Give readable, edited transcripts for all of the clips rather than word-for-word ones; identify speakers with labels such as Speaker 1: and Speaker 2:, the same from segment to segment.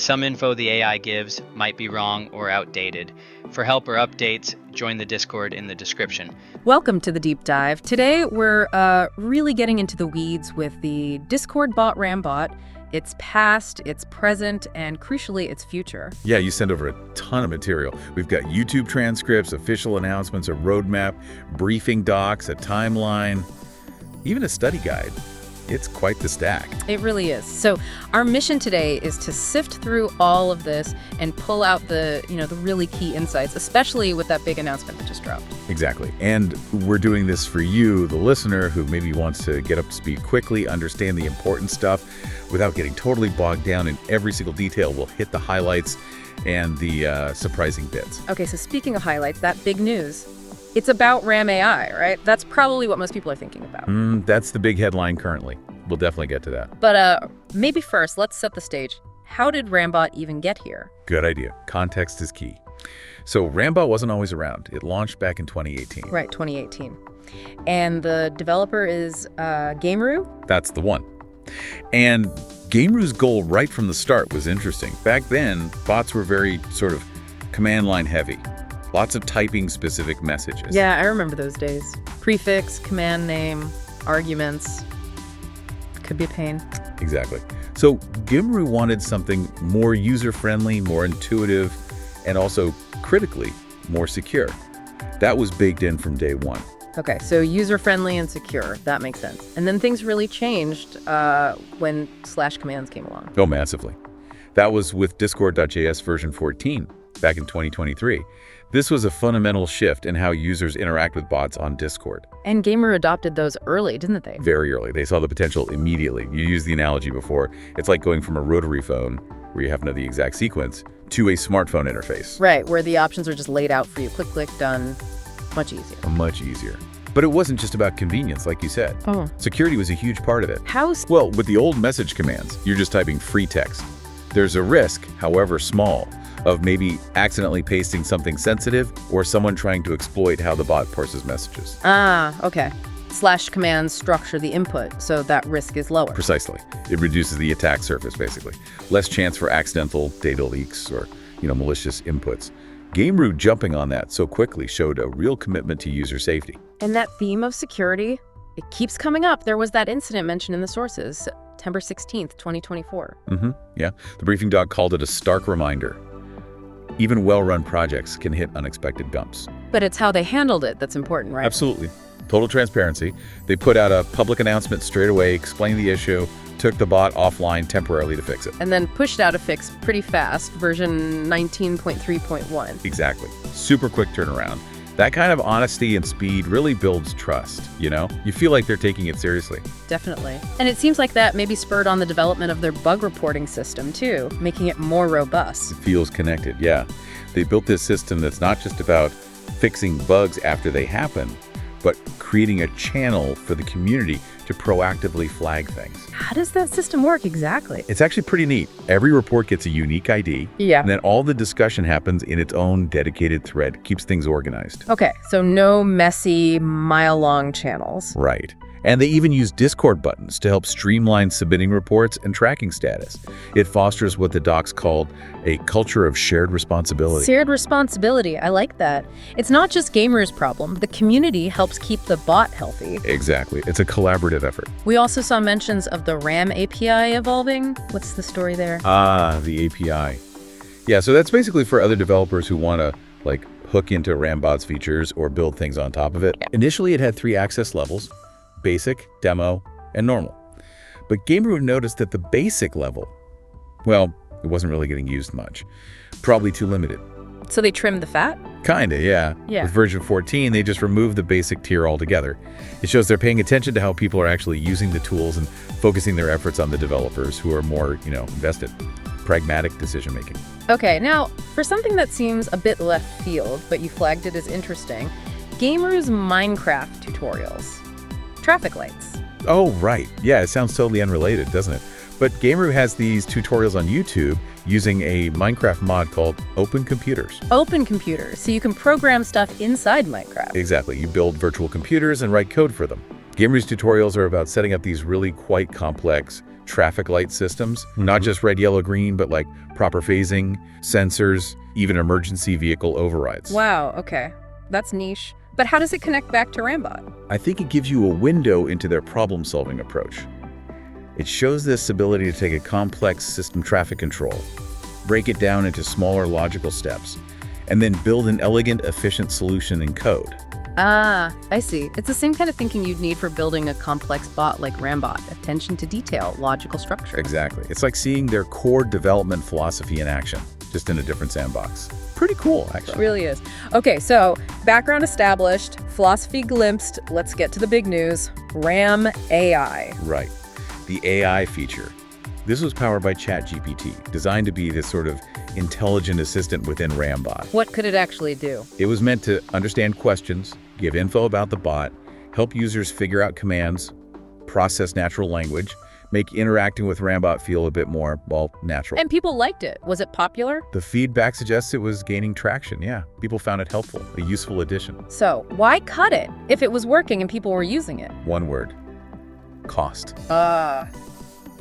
Speaker 1: Some info the AI gives might be wrong or outdated. For help or updates, join the Discord in the description.
Speaker 2: Welcome to the deep dive. Today we're really getting into the weeds with the Discord bot Rambot, its past, its present, and crucially, its future.
Speaker 3: Yeah, you sent over a ton of material. We've got YouTube transcripts, official announcements, a roadmap, briefing docs, a timeline, even a study guide. It's quite the stack.
Speaker 2: It really is. So our mission today is to sift through all of this and pull out the really key insights, especially with that big announcement that just dropped.
Speaker 3: Exactly. And we're doing this for you, the listener, who maybe wants to get up to speed quickly, understand the important stuff without getting totally bogged down in every single detail. We'll hit the highlights and the surprising bits.
Speaker 2: Okay, so speaking of highlights, that big news. It's about Ram AI, right? That's probably what most people are thinking about.
Speaker 3: That's the big headline currently. We'll definitely get to that.
Speaker 2: But maybe first, let's set the stage. How did Rambot even get here?
Speaker 3: Good idea. Context is key. So Rambot wasn't always around. It launched back in 2018.
Speaker 2: Right, 2018. And the developer is Gameru?
Speaker 3: That's the one. And Gameru's goal right from the start was interesting. Back then, bots were very sort of command line heavy. Lots of typing specific messages.
Speaker 2: Yeah, I remember those days. Prefix, command name, arguments. Could be a pain.
Speaker 3: Exactly. So Gameru wanted something more user-friendly, more intuitive, and also critically more secure. That was baked in from day one.
Speaker 2: Okay, so user-friendly and secure. That makes sense. And then things really changed when /commands came along.
Speaker 3: Oh, massively. That was with Discord.js version 14 back in 2023. This was a fundamental shift in how users interact with bots on Discord.
Speaker 2: And Gameru adopted those early, didn't they?
Speaker 3: Very early. They saw the potential immediately. You used the analogy before. It's like going from a rotary phone, where you have to know the exact sequence, to a smartphone interface.
Speaker 2: Right, where the options are just laid out for you. Click, click, done. Much easier.
Speaker 3: Much easier. But it wasn't just about convenience, like you said.
Speaker 2: Oh.
Speaker 3: Security was a huge part of it.
Speaker 2: How?
Speaker 3: Well, with the old message commands, you're just typing free text. There's a risk, however small, of maybe accidentally pasting something sensitive or someone trying to exploit how the bot parses messages.
Speaker 2: Ah, okay. /commands structure the input, so that risk is lower.
Speaker 3: Precisely. It reduces the attack surface, basically. Less chance for accidental data leaks or, malicious inputs. Gameru jumping on that so quickly showed a real commitment to user safety.
Speaker 2: And that theme of security, it keeps coming up. There was that incident mentioned in the sources, September 16th, 2024.
Speaker 3: Yeah. The briefing doc called it a stark reminder. Even well-run projects can hit unexpected bumps.
Speaker 2: But it's how they handled it that's important, right?
Speaker 3: Absolutely. Total transparency. They put out a public announcement straight away, explained the issue, took the bot offline temporarily to fix it.
Speaker 2: And then pushed out a fix pretty fast, version 19.3.1.
Speaker 3: Exactly. Super quick turnaround. That kind of honesty and speed really builds trust, You feel like they're taking it seriously.
Speaker 2: Definitely. And it seems like that maybe spurred on the development of their bug reporting system, too, making it more robust.
Speaker 3: It feels connected, yeah. They built this system that's not just about fixing bugs after they happen, but creating a channel for the community to proactively flag things.
Speaker 2: How does that system work exactly?
Speaker 3: It's actually pretty neat. Every report gets a unique ID.
Speaker 2: Yeah.
Speaker 3: And then all the discussion happens in its own dedicated thread. Keeps things organized.
Speaker 2: Okay, so no messy, mile-long channels.
Speaker 3: Right. And they even use Discord buttons to help streamline submitting reports and tracking status. It fosters what the docs called a culture of shared responsibility.
Speaker 2: Shared responsibility, I like that. It's not just Gameru's problem. The community helps keep the bot healthy.
Speaker 3: Exactly. It's a collaborative effort.
Speaker 2: We also saw mentions of the RAM API evolving. What's the story there?
Speaker 3: The API. Yeah, so that's basically for other developers who want to, hook into Rambot's features or build things on top of it. Yeah. Initially, it had 3 access levels. Basic, demo, and normal. But Gameru noticed that the basic level, it wasn't really getting used much. Probably too limited.
Speaker 2: So they trimmed the fat?
Speaker 3: Kinda, yeah.
Speaker 2: Yeah.
Speaker 3: With version 14, they just removed the basic tier altogether. It shows they're paying attention to how people are actually using the tools and focusing their efforts on the developers who are more, invested. Pragmatic decision-making.
Speaker 2: Okay, now, for something that seems a bit left field, but you flagged it as interesting, Gameru's Minecraft tutorials. Traffic lights.
Speaker 3: Oh, right. Yeah, it sounds totally unrelated, doesn't it? But Gameru has these tutorials on YouTube using a Minecraft mod called Open Computers.
Speaker 2: Open Computers, so you can program stuff inside Minecraft.
Speaker 3: Exactly. You build virtual computers and write code for them. Gameru's tutorials are about setting up these really quite complex traffic light systems, not just red, yellow, green, but like proper phasing, sensors, even emergency vehicle overrides.
Speaker 2: Wow, okay. That's niche. But how does it connect back to Rambot?
Speaker 3: I think it gives you a window into their problem-solving approach. It shows this ability to take a complex system traffic control, break it down into smaller logical steps, and then build an elegant, efficient solution in code.
Speaker 2: Ah, I see. It's the same kind of thinking you'd need for building a complex bot like Rambot. Attention to detail, logical structure.
Speaker 3: Exactly. It's like seeing their core development philosophy in action, just in a different sandbox. Pretty cool, actually.
Speaker 2: It really is. Okay, so background established, philosophy glimpsed. Let's get to the big news. Ram AI.
Speaker 3: Right. The AI feature. This was powered by ChatGPT, designed to be this sort of intelligent assistant within Rambot.
Speaker 2: What could it actually do?
Speaker 3: It was meant to understand questions, give info about the bot, help users figure out commands, process natural language, make interacting with Rambot feel a bit more, well, natural.
Speaker 2: And people liked it. Was it popular?
Speaker 3: The feedback suggests it was gaining traction, yeah. People found it helpful, a useful addition.
Speaker 2: So why cut it if it was working and people were using it?
Speaker 3: One word. Cost.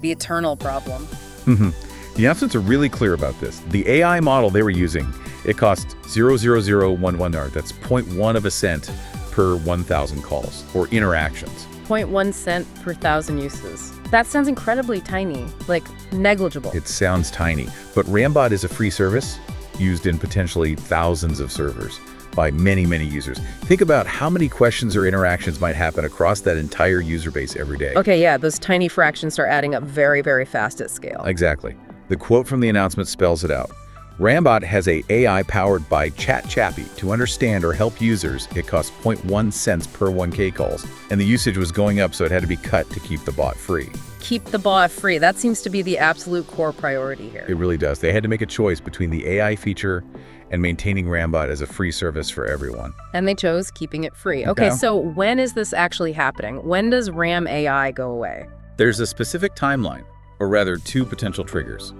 Speaker 2: The eternal problem.
Speaker 3: The announcements are really clear about this. The AI model they were using, it cost 0.0011 art. That's 0.1 of a cent per 1,000 calls or interactions.
Speaker 2: 0.1 cent per 1,000 uses. That sounds incredibly tiny, like negligible.
Speaker 3: It sounds tiny, but Rambot is a free service used in potentially thousands of servers by many, many users. Think about how many questions or interactions might happen across that entire user base every day.
Speaker 2: Okay, yeah, those tiny fractions start adding up very, very fast at scale.
Speaker 3: Exactly. The quote from the announcement spells it out. Rambot has a AI powered by ChatChappy to understand or help users. It costs 0.1 cents per 1K calls, and the usage was going up, so it had to be cut to keep the bot free.
Speaker 2: Keep the bot free. That seems to be the absolute core priority here.
Speaker 3: It really does. They had to make a choice between the AI feature and maintaining Rambot as a free service for everyone.
Speaker 2: And they chose keeping it free. Okay, so when is this actually happening? When does Ram AI go away?
Speaker 3: There's a specific timeline, or rather two potential triggers.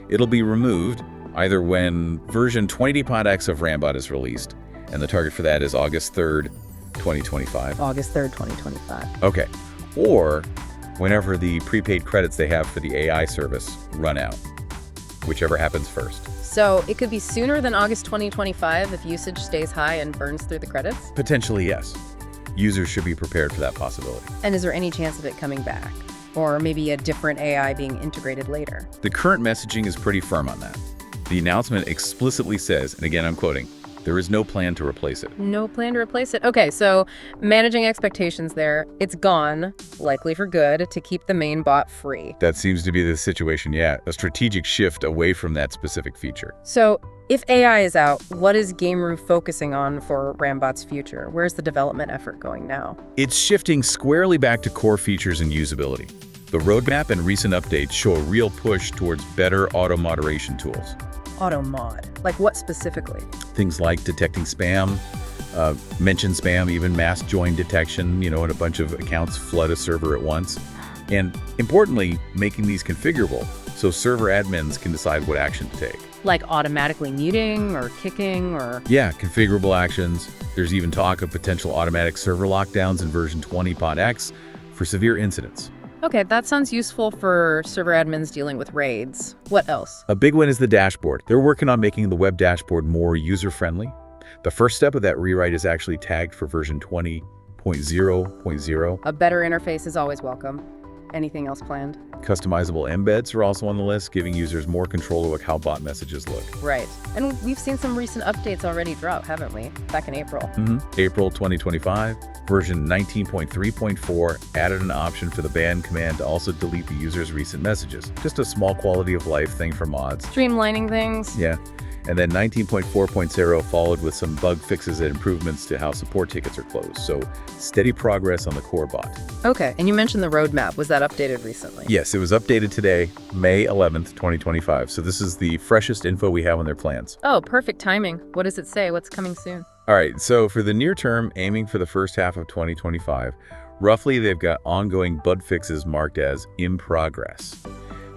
Speaker 3: It'll be removed either when version 20.x of Rambot is released, and the target for that is August 3rd, 2025.
Speaker 2: August 3rd, 2025.
Speaker 3: Okay. Or whenever the prepaid credits they have for the AI service run out, whichever happens first.
Speaker 2: So it could be sooner than August 2025 if usage stays high and burns through the credits?
Speaker 3: Potentially, yes. Users should be prepared for that possibility.
Speaker 2: And is there any chance of it coming back? Or maybe a different AI being integrated later?
Speaker 3: The current messaging is pretty firm on that. The announcement explicitly says, and again I'm quoting, there is no plan to replace it.
Speaker 2: No plan to replace it? Okay, so managing expectations there. It's gone, likely for good, to keep the main bot free.
Speaker 3: That seems to be the situation, yeah. A strategic shift away from that specific feature.
Speaker 2: So if AI is out, what is GameRoo focusing on for Rambot's future? Where's the development effort going now?
Speaker 3: It's shifting squarely back to core features and usability. The roadmap and recent updates show a real push towards better auto moderation tools.
Speaker 2: Auto mod? Like what specifically?
Speaker 3: Things like detecting spam, mention spam, even mass join detection, and a bunch of accounts flood a server at once. And importantly, making these configurable so server admins can decide what action to take.
Speaker 2: Like automatically muting or kicking or...
Speaker 3: Yeah, configurable actions. There's even talk of potential automatic server lockdowns in version 20.x for severe incidents.
Speaker 2: Okay, that sounds useful for server admins dealing with raids. What else?
Speaker 3: A big one is the dashboard. They're working on making the web dashboard more user-friendly. The first step of that rewrite is actually tagged for version 20.0.0.
Speaker 2: A better interface is always welcome. Anything else planned?
Speaker 3: Customizable embeds are also on the list, giving users more control over how bot messages look.
Speaker 2: Right. And we've seen some recent updates already drop, haven't we? Back in April.
Speaker 3: April 2025, version 19.3.4 added an option for the ban command to also delete the user's recent messages. Just a small quality of life thing for mods.
Speaker 2: Streamlining things.
Speaker 3: Yeah. And then 19.4.0 followed with some bug fixes and improvements to how support tickets are closed. So steady progress on the core bot.
Speaker 2: Okay, and you mentioned the roadmap. Was that updated recently?
Speaker 3: Yes, it was updated today, May 11th, 2025. So this is the freshest info we have on their plans.
Speaker 2: Oh, perfect timing. What does it say? What's coming soon?
Speaker 3: All right, so for the near term, aiming for the first half of 2025, roughly they've got ongoing bug fixes marked as in progress.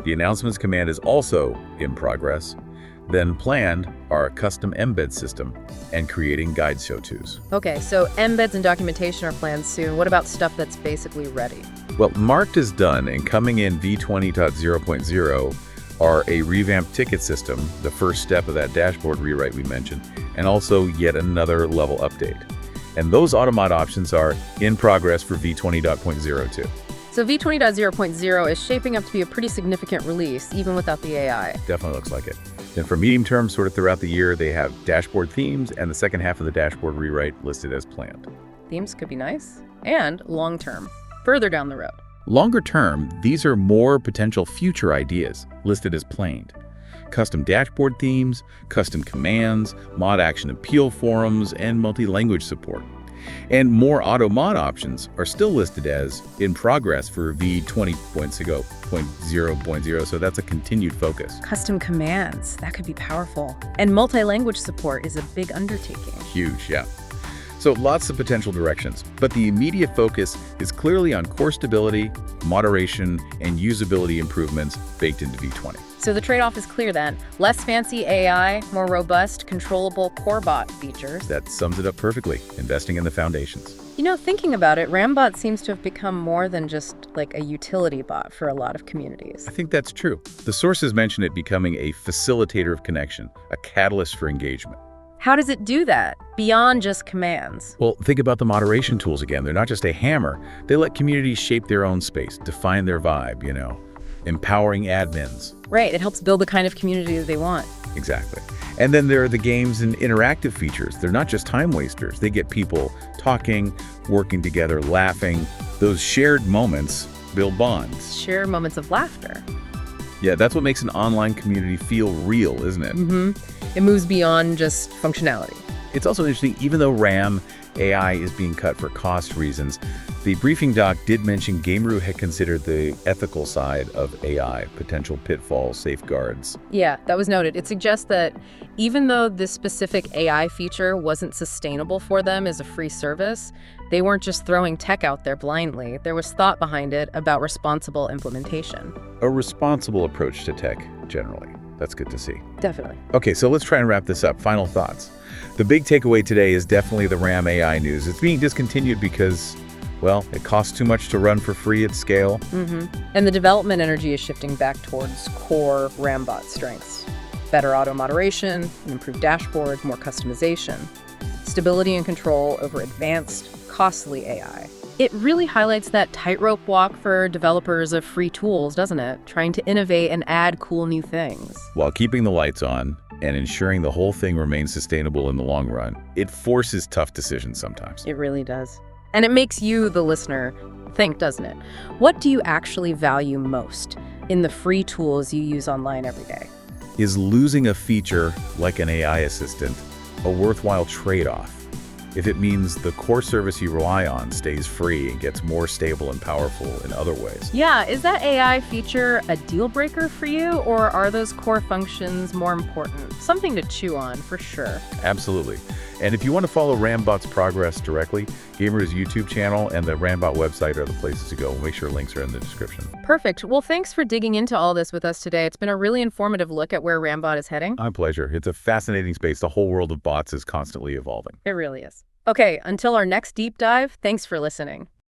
Speaker 3: The announcements command is also in progress. Then planned are a custom embed system and creating guide show-tos.
Speaker 2: Okay, so embeds and documentation are planned soon. What about stuff that's basically ready?
Speaker 3: Well, marked as done and coming in v20.0.0 are a revamped ticket system, the first step of that dashboard rewrite we mentioned, and also yet another level update. And those AutoMod options are in progress for v20.02.
Speaker 2: So v20.0.0 is shaping up to be a pretty significant release, even without the AI.
Speaker 3: Definitely looks like it. Then for medium term, sort of throughout the year, they have dashboard themes and the second half of the dashboard rewrite listed as planned.
Speaker 2: Themes could be nice. And long term, further down the road.
Speaker 3: Longer term, these are more potential future ideas listed as planned. Custom dashboard themes, custom commands, mod action appeal forums, and multi-language support. And more AutoMod options are still listed as in progress for v20.0.0, so that's a continued focus.
Speaker 2: Custom commands, that could be powerful. And multi-language support is a big undertaking.
Speaker 3: Huge, yeah. So lots of potential directions, but the immediate focus is clearly on core stability, moderation, and usability improvements baked into v20.
Speaker 2: So the trade-off is clear then. Less fancy AI, more robust, controllable core bot features.
Speaker 3: That sums it up perfectly, investing in the foundations.
Speaker 2: You know, thinking about it, Rambot seems to have become more than just like a utility bot for a lot of communities.
Speaker 3: I think that's true. The sources mention it becoming a facilitator of connection, a catalyst for engagement.
Speaker 2: How does it do that, beyond just commands?
Speaker 3: Well, think about the moderation tools again. They're not just a hammer. They let communities shape their own space, define their vibe, empowering admins.
Speaker 2: Right, it helps build the kind of community that they want.
Speaker 3: Exactly. And then there are the games and interactive features. They're not just time wasters. They get people talking, working together, laughing. Those shared moments build bonds.
Speaker 2: Share moments of laughter.
Speaker 3: Yeah, that's what makes an online community feel real, isn't it?
Speaker 2: It moves beyond just functionality.
Speaker 3: It's also interesting, even though RAM AI is being cut for cost reasons, the briefing doc did mention Gameru had considered the ethical side of AI, potential pitfalls, safeguards.
Speaker 2: Yeah, that was noted. It suggests that even though this specific AI feature wasn't sustainable for them as a free service, they weren't just throwing tech out there blindly. There was thought behind it about responsible implementation.
Speaker 3: A responsible approach to tech, generally. That's good to see.
Speaker 2: Definitely.
Speaker 3: Okay, so let's try and wrap this up. Final thoughts. The big takeaway today is definitely the RAM AI news. It's being discontinued because, well, it costs too much to run for free at scale.
Speaker 2: And the development energy is shifting back towards core Rambot strengths. Better auto moderation, an improved dashboard, more customization, stability and control over advanced, costly AI. It really highlights that tightrope walk for developers of free tools, doesn't it? Trying to innovate and add cool new things.
Speaker 3: While keeping the lights on and ensuring the whole thing remains sustainable in the long run, it forces tough decisions sometimes.
Speaker 2: It really does. And it makes you, the listener, think, doesn't it? What do you actually value most in the free tools you use online every day?
Speaker 3: Is losing a feature like an AI assistant a worthwhile trade-off? If it means the core service you rely on stays free and gets more stable and powerful in other ways.
Speaker 2: Yeah, is that AI feature a deal breaker for you, or are those core functions more important? Something to chew on, for sure.
Speaker 3: Absolutely. And if you want to follow Rambot's progress directly, Gameru's YouTube channel and the Rambot website are the places to go. We'll make sure links are in the description.
Speaker 2: Perfect. Well, thanks for digging into all this with us today. It's been a really informative look at where Rambot is heading.
Speaker 3: My pleasure. It's a fascinating space. The whole world of bots is constantly evolving.
Speaker 2: It really is. Okay, until our next deep dive, thanks for listening.